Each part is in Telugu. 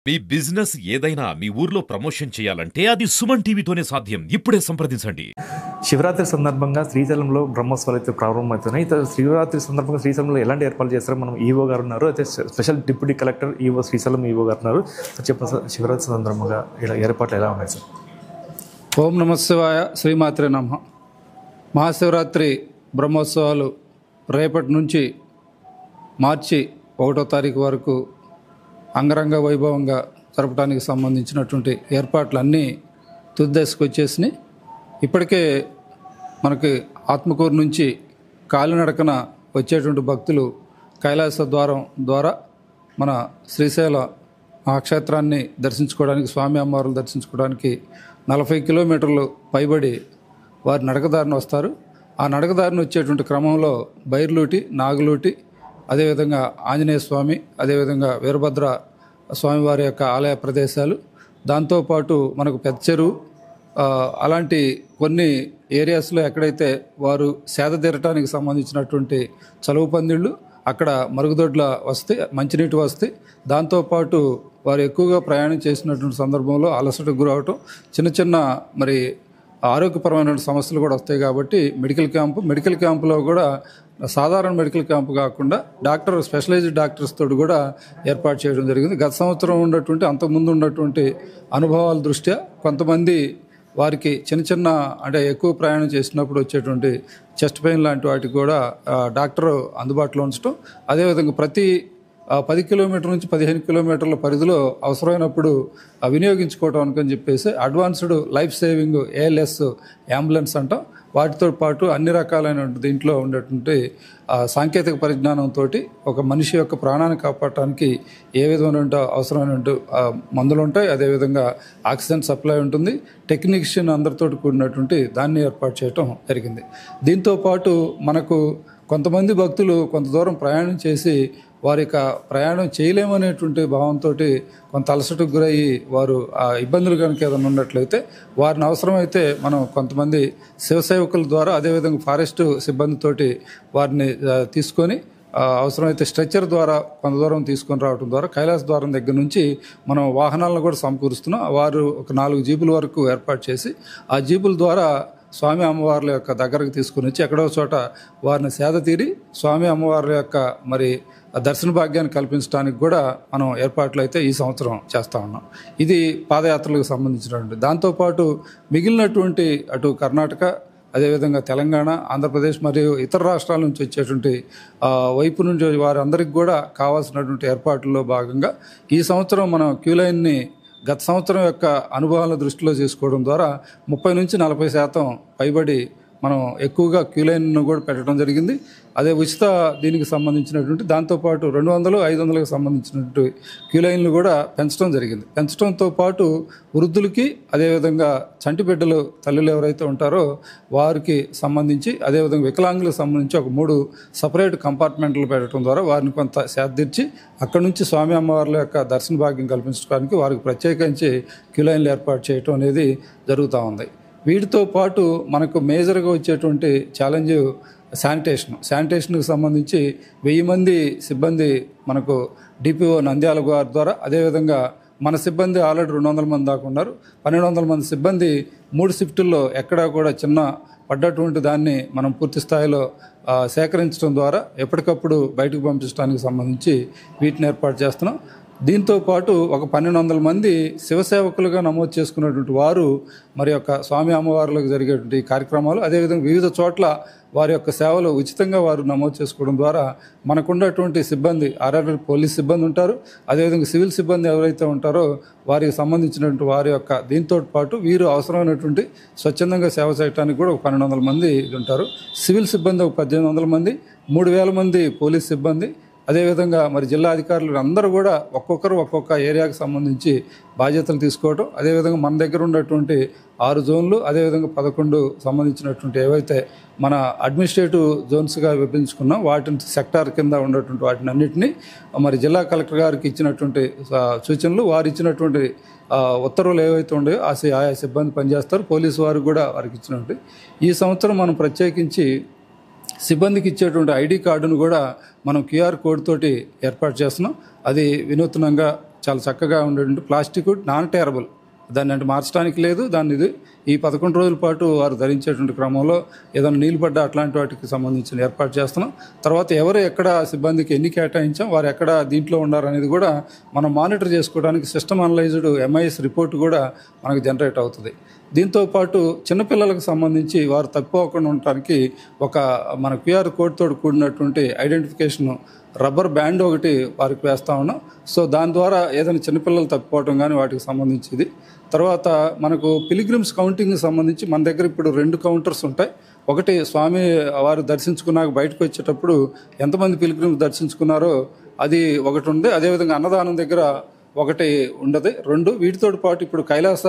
మీ బిజినెస్ ఏదైనా మీ ఊర్లో ప్రమోషన్ చేయాలంటే అది సుమన్ టీవీతోనే సాధ్యం. ఇప్పుడే సంప్రదించండి. శివరాత్రి సందర్భంగా శ్రీశైలంలో బ్రహ్మోత్సవాలు అయితే ప్రారంభమవుతున్నాయి. శివరాత్రి సందర్భంగా శ్రీశైలంలో ఎలాంటి ఏర్పాట్లు చేస్తారో మనం ఈవో గారు ఉన్నారు, అయితే special deputy collector EO Srisailam EO గారు ఉన్నారు. చెప్పండి సార్, శివరాత్రి సందర్భంగా ఇలా ఏర్పాట్లు ఎలా ఉన్నాయి సార్? ఓం నమ శివాయ, శ్రీమాత్రే నమః. మహాశివరాత్రి బ్రహ్మోత్సవాలు రేపటి నుంచి మార్చి 1వ తారీఖు వరకు అంగరంగ వైభవంగా జరపడానికి సంబంధించినటువంటి ఏర్పాట్లన్నీ తుదిదశకు వచ్చేసినాయి. ఇప్పటికే మనకి ఆత్మకూరు నుంచి కాలినడకన వచ్చేటువంటి భక్తులు కైలాస ద్వారం ద్వారా మన శ్రీశైల మహాక్షేత్రాన్ని దర్శించుకోవడానికి, స్వామి అమ్మవారిని దర్శించుకోవడానికి 40 కిలోమీటర్లు పైబడి వారి నడకదారిని వస్తారు. ఆ నడకదారిని వచ్చేటువంటి క్రమంలో బైర్లూటి, నాగులూటి, అదేవిధంగా ఆంజనేయ స్వామి, అదేవిధంగా వీరభద్ర స్వామివారి యొక్క ఆలయ ప్రదేశాలు, దాంతోపాటు మనకు పెద్ద చెరువు, అలాంటి కొన్ని ఏరియాస్లో ఎక్కడైతే వారు సేద తీరటానికి సంబంధించినటువంటి చలువ పందిళ్ళు, అక్కడ మరుగుదొడ్ల వస్తే, మంచినీటి వస్తే, దాంతోపాటు వారు ఎక్కువగా ప్రయాణం చేసినటువంటి సందర్భంలో అలసటకు గురవటం, చిన్న చిన్న మరి ఆరోగ్యపరమైన సమస్యలు కూడా వస్తాయి. కాబట్టి మెడికల్ క్యాంపులో కూడా సాధారణ మెడికల్ క్యాంపు కాకుండా స్పెషలైజ్డ్ డాక్టర్స్ తోటి కూడా ఏర్పాటు చేయడం జరిగింది. గత సంవత్సరం ఉన్నటువంటి, అంతకుముందు ఉన్నటువంటి అనుభవాల దృష్ట్యా కొంతమంది వారికి చిన్న అంటే ఎక్కువ ప్రయాణం చేసినప్పుడు వచ్చేటువంటి చెస్ట్ పెయిన్ లాంటి వాటికి కూడా డాక్టర్ అందుబాటులో ఉంచడం, అదేవిధంగా ప్రతి 10 కిలోమీటర్ల నుంచి 15 కిలోమీటర్ల పరిధిలో అవసరమైనప్పుడు వినియోగించుకోవడానికి అని చెప్పేసి advanced life saving ALS ambulance అంటాం. వాటితో పాటు అన్ని రకాలైన దీంట్లో ఉండేటువంటి సాంకేతిక పరిజ్ఞానంతో ఒక మనిషి యొక్క ప్రాణాన్ని కాపాడటానికి ఏ విధమైన అవసరమైన మందులు ఉంటాయి, అదేవిధంగా ఆక్సిజన్ సప్లై ఉంటుంది. టెక్నీషియన్ అందరితో కూడినటువంటి దాన్ని ఏర్పాటు చేయటం జరిగింది. దీంతోపాటు మనకు కొంతమంది భక్తులు కొంత దూరం ప్రయాణం చేసి వారి యొక్క ప్రయాణం చేయలేమనేటువంటి భావంతో కొంత అలసటకు గురయ్యి వారు ఆ ఇబ్బందులు కనుక ఏదైనా ఉన్నట్లయితే వారిని అవసరమైతే మనం కొంతమంది శివసేవకుల ద్వారా, అదేవిధంగా ఫారెస్ట్ సిబ్బందితోటి వారిని తీసుకొని అవసరమైతే స్ట్రెచ్చర్ ద్వారా కొంత దూరం తీసుకొని రావడం ద్వారా కైలాస ద్వారం దగ్గర నుంచి మనం వాహనాలను కూడా సమకూరుస్తున్నాం. వారు ఒక 4 జీపుల వరకు ఏర్పాటు చేసి ఆ జీపుల ద్వారా స్వామి అమ్మవార్ల యొక్క దగ్గరకు తీసుకుని వచ్చి ఎక్కడో చోట వారిని సేద తీరి స్వామి అమ్మవార్ల యొక్క మరి దర్శన భాగ్యాన్ని కల్పించడానికి కూడా మనం ఏర్పాట్లు అయితే ఈ సంవత్సరం చేస్తూ ఉన్నాం. ఇది పాదయాత్రలకు సంబంధించినటువంటి. దాంతోపాటు మిగిలినటువంటి అటు కర్ణాటక, అదేవిధంగా తెలంగాణ, ఆంధ్రప్రదేశ్ మరియు ఇతర రాష్ట్రాల నుంచి వచ్చేటువంటి వైపు నుంచి వారందరికీ కూడా కావాల్సినటువంటి ఏర్పాట్లలో భాగంగా ఈ సంవత్సరం మనం క్యూలైన్ని గత సంవత్సరం యొక్క అనుభవాలను దృష్టిలో చేసుకోవడం ద్వారా 30 నుంచి 40% పైబడి మనం ఎక్కువగా క్యూలైన్ను కూడా పెట్టడం జరిగింది. అదే ఉచిత దీనికి సంబంధించినటువంటి దాంతోపాటు 200, 500లకు సంబంధించినటువంటి క్యూలైన్లు కూడా పెంచడం జరిగింది. పెంచడంతో పాటు వృద్ధులకి, అదేవిధంగా చంటి బిడ్డలు తల్లులు ఎవరైతే ఉంటారో వారికి సంబంధించి, అదేవిధంగా వికలాంగులకు సంబంధించి ఒక 3 సపరేట్ కంపార్ట్మెంట్లు పెట్టడం ద్వారా వారిని కొంత సేదతీర్చి అక్కడి నుంచి స్వామి అమ్మవార్ల యొక్క దర్శన భాగ్యం కల్పించడానికి వారికి ప్రత్యేకించి క్యూలైన్లు ఏర్పాటు చేయడం అనేది జరుగుతూ ఉంది. వీటితో పాటు మనకు మేజర్గా వచ్చేటువంటి ఛాలెంజ్ శానిటేషన్కి సంబంధించి 1000 మంది సిబ్బంది మనకు DPO నంద్యాల గారి ద్వారా, అదేవిధంగా మన సిబ్బంది ఆల్రెడీ 200 మంది దాకా ఉన్నారు. 1200 మంది సిబ్బంది 3 షిఫ్టుల్లో ఎక్కడా కూడా చిన్న పడ్డటువంటి దాన్ని మనం పూర్తి స్థాయిలో సేకరించడం ద్వారా ఎప్పటికప్పుడు బయటకు పంపించడానికి సంబంధించి వీటిని ఏర్పాటు చేస్తున్నాం. దీంతో పాటు ఒక 1200 మంది శివసేవకులుగా నమోదు చేసుకున్నటువంటి వారు మరి యొక్క స్వామి అమ్మవార్లకు జరిగేటువంటి కార్యక్రమాలు, అదేవిధంగా వివిధ చోట్ల వారి యొక్క సేవలు ఉచితంగా వారు నమోదు చేసుకోవడం ద్వారా మనకున్నటువంటి సిబ్బంది పోలీస్ సిబ్బంది ఉంటారు, అదేవిధంగా సివిల్ సిబ్బంది ఎవరైతే ఉంటారో వారికి సంబంధించినటువంటి వారి యొక్క దీంతో పాటు వీరు అవసరమైనటువంటి స్వచ్ఛందంగా సేవ చేయడానికి కూడా ఒక 1200 మంది ఉంటారు. సివిల్ సిబ్బంది ఒక 1800 మంది, 3000 మంది పోలీస్ సిబ్బంది, అదేవిధంగా మరి జిల్లా అధికారులు అందరూ కూడా ఒక్కొక్కరు ఒక్కొక్క ఏరియాకి సంబంధించి బాధ్యతలు తీసుకోవడం, అదేవిధంగా మన దగ్గర ఉన్నటువంటి 6 జోన్లు, అదేవిధంగా 11 సంబంధించినటువంటి ఏవైతే మన అడ్మినిస్ట్రేటివ్ జోన్స్గా విభజించుకున్నాం వాటిని సెక్టార్ కింద ఉన్నటువంటి వాటిని అన్నింటినీ మరి జిల్లా కలెక్టర్ గారికి ఇచ్చినటువంటి సూచనలు, వారు ఇచ్చినటువంటి ఉత్తర్వులు ఏవైతే ఉన్నాయో ఆయా సిబ్బంది పనిచేస్తారు. పోలీసు వారు కూడా వారికి ఇచ్చినటువంటి. ఈ సంవత్సరం మనం ప్రత్యేకించి సిబ్బందికి ఇచ్చేటువంటి ID కార్డును కూడా మనం QR కోడ్ తోటి ఏర్పాటు చేస్తున్నాం. అది వినూత్నంగా చాలా చక్కగా ఉండేటువంటి ప్లాస్టిక్ నాన్ టేరబుల్, దాన్ని అంటే మార్చడానికి లేదు. దాన్ని ఇది ఈ 11 రోజుల పాటు వారు ధరించేటువంటి క్రమంలో ఏదైనా నీళ్ళు పడ్డా అట్లాంటి వాటికి సంబంధించిన ఏర్పాటు చేస్తున్నాం. తర్వాత ఎవరు ఎక్కడ సిబ్బందికి ఎన్ని కేటాయించాం, వారు ఎక్కడ దీంట్లో ఉన్నారనేది కూడా మనం మానిటర్ చేసుకోవడానికి సిస్టమ్ అనలైజ్డ్ MIS రిపోర్ట్ కూడా మనకు జనరేట్ అవుతుంది. దీంతో పాటు చిన్నపిల్లలకు సంబంధించి వారు తప్పిపోకుండా ఉండటానికి ఒక మన QR కోడ్ తోటి కూడినటువంటి ఐడెంటిఫికేషన్ రబ్బర్ బ్యాండ్ ఒకటి వారికి వేస్తూ ఉన్నాం. సో దాని ద్వారా ఏదైనా చిన్నపిల్లలు తప్పిపోవటం కానీ వాటికి సంబంధించింది. తర్వాత మనకు పిలిగ్రిమ్స్ కౌంటింగ్కి సంబంధించి మన దగ్గర ఇప్పుడు 2 కౌంటర్స్ ఉంటాయి. ఒకటి స్వామి వారు దర్శించుకున్నాక బయటకు వచ్చేటప్పుడు ఎంతమంది పిలిగ్రిమ్స్ దర్శించుకున్నారో అది ఒకటి ఉంది. అదేవిధంగా అన్నదానం దగ్గర ఒకటి ఉండదు. 2 వీటితో పాటు ఇప్పుడు కైలాస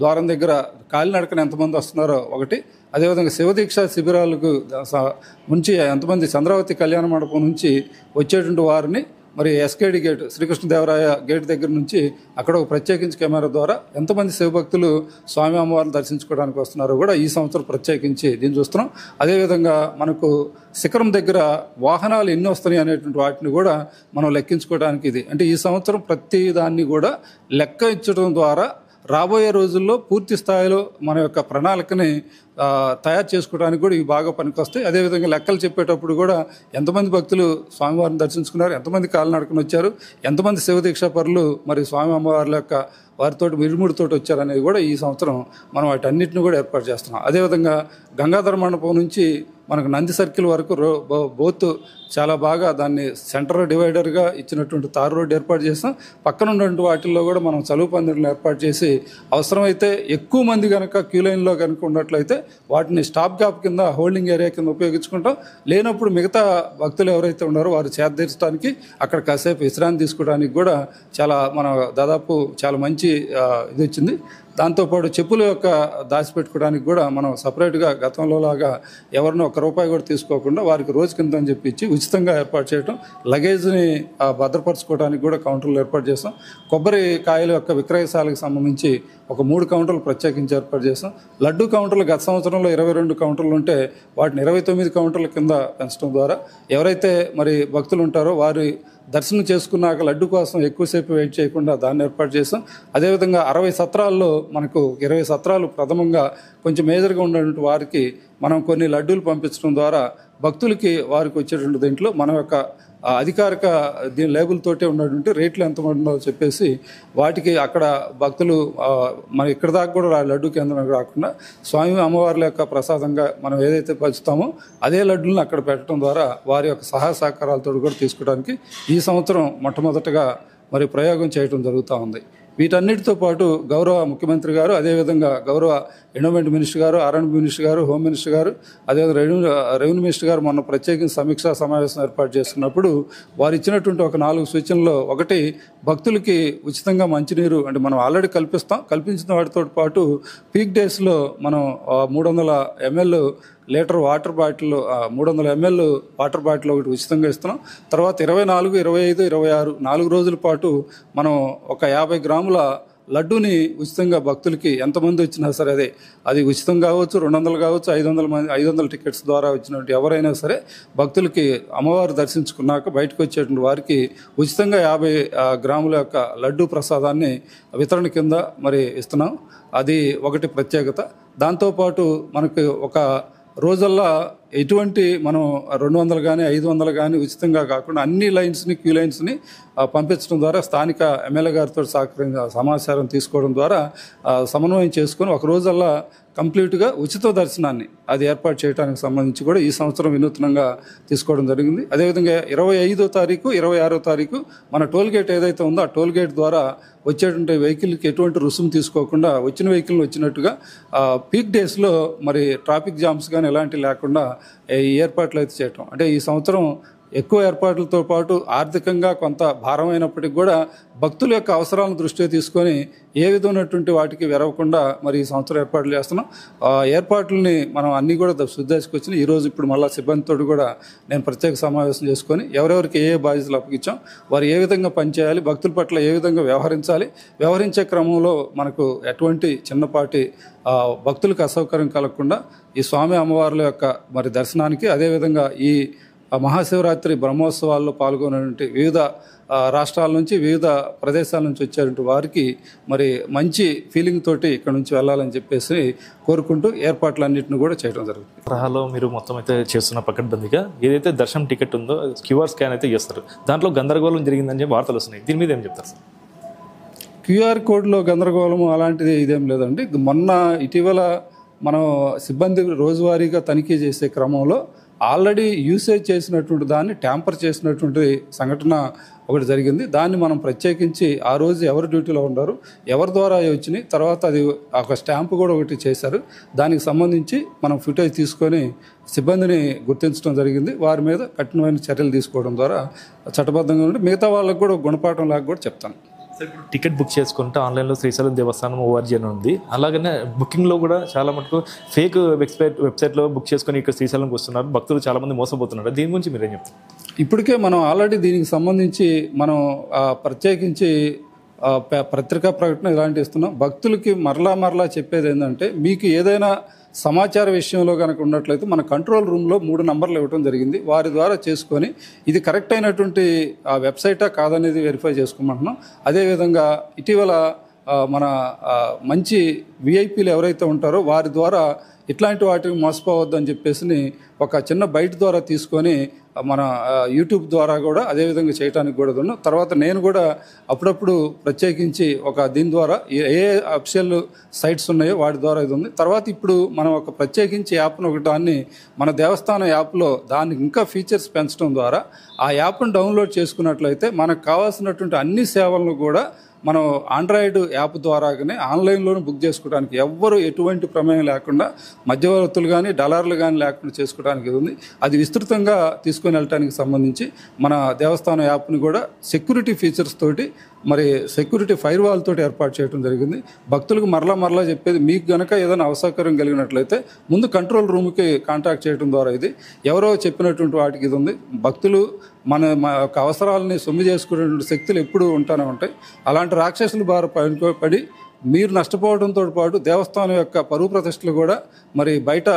ద్వారం దగ్గర కాలినడకన ఎంతమంది వస్తున్నారో ఒకటి, అదేవిధంగా శివదీక్ష శిబిరాలకు నుంచి ఎంతమంది చంద్రావతి కళ్యాణ మండపం నుంచి వచ్చేటువంటి వారిని మరి SKD గేట్ శ్రీకృష్ణదేవరాయ గేట్ దగ్గర నుంచి అక్కడ ఒక ప్రత్యేకించి కెమెరా ద్వారా ఎంతమంది శివభక్తులు స్వామి అమ్మవారిని దర్శించుకోవడానికి వస్తున్నారో కూడా ఈ సంవత్సరం ప్రత్యేకించి దీన్ని చూస్తున్నాం. అదేవిధంగా మనకు శిఖరం దగ్గర వాహనాలు ఎన్ని వస్తున్నాయి అనేటువంటి వాటిని కూడా మనం లెక్కించుకోవడానికి ఇది అంటే ఈ సంవత్సరం ప్రతి దాన్ని కూడా లెక్క ఇచ్చడం ద్వారా రాబోయే రోజుల్లో పూర్తి స్థాయిలో మన యొక్క ప్రణాళికని తయారు చేసుకోవడానికి కూడా ఇవి బాగా పనికొస్తాయి. అదేవిధంగా లెక్కలు చెప్పేటప్పుడు కూడా ఎంతమంది భక్తులు స్వామివారిని దర్శించుకున్నారు, ఎంతమంది కాలినడకన వచ్చారు, ఎంతమంది శివదీక్షా పరులు మరి స్వామి అమ్మవార్ల యొక్క వారితో మిరుముడితోటి వచ్చారనేది కూడా ఈ సంవత్సరం మనం వాటన్నిటిని కూడా ఏర్పాటు చేస్తున్నాం. అదేవిధంగా గంగాధర మండపం నుంచి మనకు నంది సర్కిల్ వరకు బోత్ చాలా బాగా దాన్ని సెంటర్ డివైడర్గా ఇచ్చినటువంటి తారు రోడ్డు ఏర్పాటు చేస్తాం. పక్కన ఉన్నటువంటి వాటిల్లో కూడా మనం చలువు పందిరులను ఏర్పాటు చేసి అవసరమైతే ఎక్కువ మంది కనుక క్యూ లైన్లో కనుక ఉన్నట్లయితే వాటిని స్టాప్ గ్యాప్ కింద హోల్డింగ్ ఏరియా కింద ఉపయోగించుకుంటాం. లేనప్పుడు మిగతా భక్తులు ఎవరైతే ఉన్నారో వారు చేర్చడానికి అక్కడ కాసేపు విశ్రాంతి తీసుకోవడానికి కూడా చాలా మన దాదాపు చాలా మంచి ఇది వచ్చింది. దాంతోపాటు చెప్పుల యొక్క దాచిపెట్టుకోవడానికి కూడా మనం సపరేట్గా గతంలో లాగా ఎవరినో ₹1 కూడా తీసుకోకుండా వారికి రోజు కింద అని చెప్పి ఉచితంగా ఏర్పాటు చేయడం, లగేజ్ని భద్రపరచుకోవడానికి కూడా కౌంటర్లు ఏర్పాటు చేస్తాం. కొబ్బరి కాయల యొక్క విక్రయశాలకు సంబంధించి ఒక 3 కౌంటర్లు ప్రత్యేకించి ఏర్పాటు చేస్తాం. లడ్డు కౌంటర్లు గత సంవత్సరంలో 22 కౌంటర్లు ఉంటే వాటిని 29 కౌంటర్ల కింద పెంచడం ద్వారా ఎవరైతే మరి భక్తులు ఉంటారో వారి దర్శనం చేసుకున్నాక లడ్డు కోసం ఎక్కువసేపు వెయిట్ చేయకుండా దాన్ని ఏర్పాటు చేస్తాం. అదేవిధంగా 60 సత్రాల్లో మనకు 20 సత్రాలు ప్రథమంగా కొంచెం మేజర్గా ఉన్నటువంటి వారికి మనం కొన్ని లడ్డూలు పంపించడం ద్వారా భక్తులకి వారికి వచ్చేటువంటి దీంట్లో మన యొక్క అధికారిక దీని లేబుల్ తోటే ఉన్నటువంటి రేట్లు ఎంత ఉందో చెప్పేసి వాటికి అక్కడ భక్తులు మన ఇక్కడ దాకా కూడా లడ్డు కేంద్రం రాకుండా స్వామి అమ్మవార్ల యొక్క ప్రసాదంగా మనం ఏదైతే పంచుతామో అదే లడ్డులను అక్కడ పెట్టడం ద్వారా వారి యొక్క సహాయ సహకారాలతో కూడా తీసుకోవడానికి ఈ సంవత్సరం మొట్టమొదటగా మరి ప్రయోగం చేయడం జరుగుతూ ఉంది. వీటన్నిటితో పాటు గౌరవ ముఖ్యమంత్రి గారు, అదేవిధంగా గౌరవ ఎన్విరాన్మెంట్ మినిస్టర్ గారు, ఆర్ఎండ్ మినిస్టర్ గారు, హోమ్ మినిస్టర్ గారు, అదేవిధంగా రెవెన్యూ మినిస్టర్ గారు మొన్న ప్రత్యేకించి సమీక్షా సమావేశం ఏర్పాటు చేసుకున్నప్పుడు వారు ఇచ్చినటువంటి ఒక 4 సూచనల్లో ఒకటి భక్తులకి ఉచితంగా మంచినీరు అంటే మనం ఆల్రెడీ కల్పించిన వాటితో పాటు పీక్ డేస్లో మనం 300 ml litre water bottle 300 ml water bottle ఒకటి ఉచితంగా ఇస్తున్నాం. తర్వాత 24, 25, 26 4 రోజుల పాటు మనం ఒక 50 గ్రాముల లడ్డూని ఉచితంగా భక్తులకి ఎంతమంది వచ్చినా సరే అది ఉచితం కావచ్చు, 200 కావచ్చు, 500 టికెట్స్ ద్వారా వచ్చినట్టు ఎవరైనా సరే భక్తులకి అమ్మవారు దర్శించుకున్నాక బయటకు వచ్చేటువంటి వారికి ఉచితంగా 50 గ్రాముల యొక్క లడ్డూ ప్రసాదాన్ని వితరణ కింద మరి ఇస్తున్నాం. అది ఒకటి ప్రత్యేకత. దాంతోపాటు మనకి ఒక రోజల్లా ఎటువంటి మనం 200 కానీ 500 కానీ ఉచితంగా కాకుండా అన్ని లైన్స్ని క్యూ లైన్స్ని పంపించడం ద్వారా స్థానిక ఎమ్మెల్యే గారితో సమాచారం తీసుకోవడం ద్వారా సమన్వయం చేసుకొని ఒక రోజల్లా కంప్లీట్గా ఉచిత దర్శనాన్ని అది ఏర్పాటు చేయడానికి సంబంధించి కూడా ఈ సంవత్సరం వినూత్నంగా తీసుకోవడం జరిగింది. అదేవిధంగా 25వ తారీఖు 26వ తారీఖు మన టోల్ గేట్ ఏదైతే ఉందో ఆ టోల్ గేట్ ద్వారా వచ్చేటువంటి వెహికల్కి ఎటువంటి రుసుము తీసుకోకుండా వచ్చిన వెహికల్ని వచ్చినట్టుగా పీక్ డేస్లో మరి ట్రాఫిక్ జామ్స్ కానీ ఎలాంటివి లేకుండా ఈ ఏర్పాట్లు అయితే చేయటం అంటే ఈ సంవత్సరం ఎక్కువ ఏర్పాట్లతో పాటు ఆర్థికంగా కొంత భారమైనప్పటికీ కూడా భక్తుల యొక్క అవసరాలను దృష్టిలో తీసుకొని ఏ విధమైనటువంటి వాటికి వెరవకుండా మరి ఈ సంవత్సరం ఏర్పాట్లు చేస్తున్నాం. ఏర్పాట్లని మనం అన్నీ కూడా శుద్ధించుకొచ్చిన ఈరోజు ఇప్పుడు మళ్ళీ సిబ్బందితో కూడా నేను ప్రత్యేక సమావేశం చేసుకొని ఎవరెవరికి ఏ బాధ్యతలు అప్పగించాం, వారు ఏ విధంగా పనిచేయాలి, భక్తుల పట్ల ఏ విధంగా వ్యవహరించాలి, వ్యవహరించే క్రమంలో మనకు ఎటువంటి చిన్నపాటి భక్తులకు అసౌకర్యం కలగకుండా ఈ స్వామి అమ్మవార్ల యొక్క మరి దర్శనానికి అదేవిధంగా ఈ మహాశివరాత్రి బ్రహ్మోత్సవాల్లో పాల్గొనేటువంటి వివిధ రాష్ట్రాల నుంచి వివిధ ప్రదేశాల నుంచి వచ్చేటువంటి వారికి మరి మంచి ఫీలింగ్ తోటి ఇక్కడ నుంచి వెళ్ళాలని చెప్పేసి కోరుకుంటూ ఏర్పాట్లన్నింటిని కూడా చేయడం జరుగుతుంది. తరహాలో మీరు మొత్తం అయితే చేస్తున్న పకడ్బందీగా ఏదైతే దర్శనం టికెట్ ఉందో క్యూఆర్ స్కాన్ అయితే చేస్తారు, దాంట్లో గందరగోళం జరిగిందని చెప్పి వార్తలు వస్తున్నాయి. దీని మీద ఏం చెప్తారు సార్? క్యూఆర్ కోడ్లో గందరగోళము అలాంటిది ఇదేం లేదండి. మొన్న ఇటీవల మనం సిబ్బంది రోజువారీగా తనిఖీ చేసే క్రమంలో ఆల్రెడీ యూసేజ్ చేసినటువంటి దాన్ని ట్యాంపర్ చేసినటువంటి సంఘటన ఒకటి జరిగింది. దాన్ని మనం ప్రత్యేకించి ఆ రోజు ఎవరు డ్యూటీలో ఉన్నారు, ఎవరి ద్వారా వచ్చినాయి, తర్వాత అది ఒక స్టాంపు కూడా ఒకటి చేశారు. దానికి సంబంధించి మనం ఫుటేజ్ తీసుకొని సిబ్బందిని గుర్తించడం జరిగింది. వారి మీద కఠినమైన చర్యలు తీసుకోవడం ద్వారా చట్టబద్ధంగా ఉండి మిగతా వాళ్ళకు కూడా గుణపాఠం లాగా కూడా చెప్తాను. సార్ ఇప్పుడు టికెట్ బుక్ చేసుకుంటే ఆన్లైన్లో శ్రీశైలం దేవస్థానం ఓఆర్జీ అని ఉంది. అలాగనే బుకింగ్లో కూడా చాలా మటుకు ఫేక్ వెబ్సైట్లో బుక్ చేసుకొని ఇక్కడ శ్రీశైలంకి వస్తున్నారు, భక్తులు చాలామంది మోసపోతున్నారు. దీని గురించి మీరేం చెప్తారు? ఇప్పటికే మనం ఆల్రెడీ దీనికి సంబంధించి మనం ప్రత్యేకించి పత్రికా ప్రకటన ఇలాంటివి ఇస్తున్నాం. భక్తులకి మరలా చెప్పేది ఏంటంటే, మీకు ఏదైనా సమాచార విషయంలో కనుక ఉన్నట్లయితే మన కంట్రోల్ రూమ్లో 3 నంబర్లు ఇవ్వడం జరిగింది. వారి ద్వారా చేసుకొని ఇది కరెక్ట్ అయినటువంటి వెబ్సైటా కాదనేది వెరిఫై చేసుకోమంటున్నాం. అదేవిధంగా ఇటీవల మన మంచి విఐపీలు ఎవరైతే ఉంటారో వారి ద్వారా ఇట్లాంటి వాటికి మోసపోవద్దని చెప్పేసి ఒక చిన్న బైట్ ద్వారా తీసుకొని మన యూట్యూబ్ ద్వారా కూడా అదేవిధంగా చేయడానికి కూడా ఉన్నాం. తర్వాత నేను కూడా అప్పుడప్పుడు ప్రత్యేకించి ఒక దీని ద్వారా ఏ అఫిషియల్ సైట్స్ ఉన్నాయో వాటి ద్వారా ఇది ఉంది. తర్వాత ఇప్పుడు మనం ఒక ప్రత్యేకించి యాప్ను ఒక దాన్ని మన దేవస్థానం యాప్లో దాన్ని ఇంకా ఫీచర్స్ పెంచడం ద్వారా ఆ యాప్ను డౌన్లోడ్ చేసుకున్నట్లయితే మనకు కావాల్సినటువంటి అన్ని సేవలను కూడా మనం ఆండ్రాయిడ్ యాప్ ద్వారాగానే ఆన్లైన్లోనే బుక్ చేసుకోవడానికి ఎవ్వరు ఎటువంటి ప్రమేయం లేకుండా మధ్యవర్తులు కానీ డలార్లు కానీ లేకుండా చేసుకోవడానికి ఉంది. అది విస్తృతంగా తీసుకొని వెళ్ళడానికి సంబంధించి మన దేవస్థానం యాప్ని కూడా సెక్యూరిటీ ఫీచర్స్ తోటి మరి సెక్యూరిటీ ఫైర్ వాల్ తోటి ఏర్పాటు చేయడం జరిగింది. భక్తులకు మరలా చెప్పేది, మీకు గనక ఏదైనా అసౌకర్యం కలిగినట్లయితే ముందు కంట్రోల్ రూమ్కి కాంటాక్ట్ చేయడం ద్వారా ఇది ఎవరో చెప్పినటువంటి వాటికి ఇది ఉంది. భక్తులు మన యొక్క అవసరాలని సొమ్ము చేసుకునేటువంటి శక్తులు ఎప్పుడూ ఉంటానే ఉంటాయి. అలాంటి రాక్షసులు బార పడి మీరు నష్టపోవడంతో పాటు దేవస్థానం యొక్క పరువు ప్రతిష్టలు కూడా మరి బయట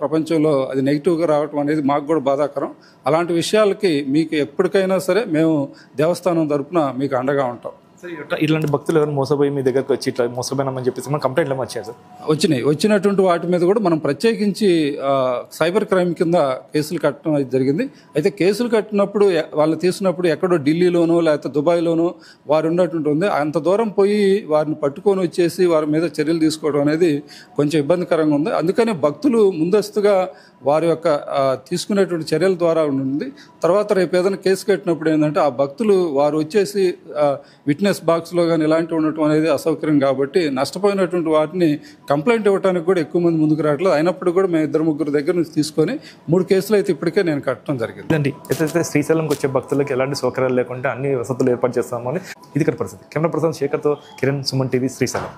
ప్రపంచంలో అది నెగిటివ్గా రావడం అనేది మాకు కూడా బాధాకరం. అలాంటి విషయాలకి మీకు ఎప్పటికైనా సరే మేము దేవస్థానం తరపున మీకు అండగా ఉంటాం. ఇట్లాంటి భక్తులు ఎవరైనా మోసపోయి మీ దగ్గరకు వచ్చి ఇట్లా మోసపోయినామని చెప్పేసి మన కంప్లైంట్లు వచ్చాయి సార్? వచ్చినటువంటి వాటి మీద కూడా మనం ప్రత్యేకించి సైబర్ క్రైమ్ కింద కేసులు కట్టడం అయితే జరిగింది. అయితే కేసులు కట్టినప్పుడు వాళ్ళు తీసినప్పుడు ఎక్కడో ఢిల్లీలోనో లేకపోతే దుబాయ్లోనో వారు ఉన్నటువంటి ఉంది. అంత దూరం పోయి వారిని పట్టుకొని వచ్చేసి వారి మీద చర్యలు తీసుకోవడం అనేది కొంచెం ఇబ్బందికరంగా ఉంది. అందుకని భక్తులు ముందస్తుగా వారి యొక్క తీసుకునేటువంటి చర్యల ద్వారా ఉంటుంది. తర్వాత రేపు ఏదైనా కేసు కట్టినప్పుడు ఏంటంటే ఆ భక్తులు వారు వచ్చేసి విట్నెస్ బాక్స్లో కానీ ఇలాంటివి ఉండటం అనేది అసౌకర్యం కాబట్టి నష్టపోయినటువంటి వాటిని కంప్లైంట్ ఇవ్వడానికి కూడా ఎక్కువ మంది ముందుకు రావట్లేదు. అయినప్పుడు కూడా మేము 2-3 దగ్గర నుంచి తీసుకొని 3 కేసులు అయితే ఇప్పటికే నేను కట్టడం జరిగింది. అయితే శ్రీశైలంకి వచ్చే భక్తులకు ఎలాంటి సౌకర్యాలు లేకుండా అన్ని వసతులు ఏర్పాటు చేస్తామని ఇది పరిస్థితి. కెమెరా పర్సన్ శేఖర్తో కిరణ్, సుమన్ టీవీ, శ్రీశైలం.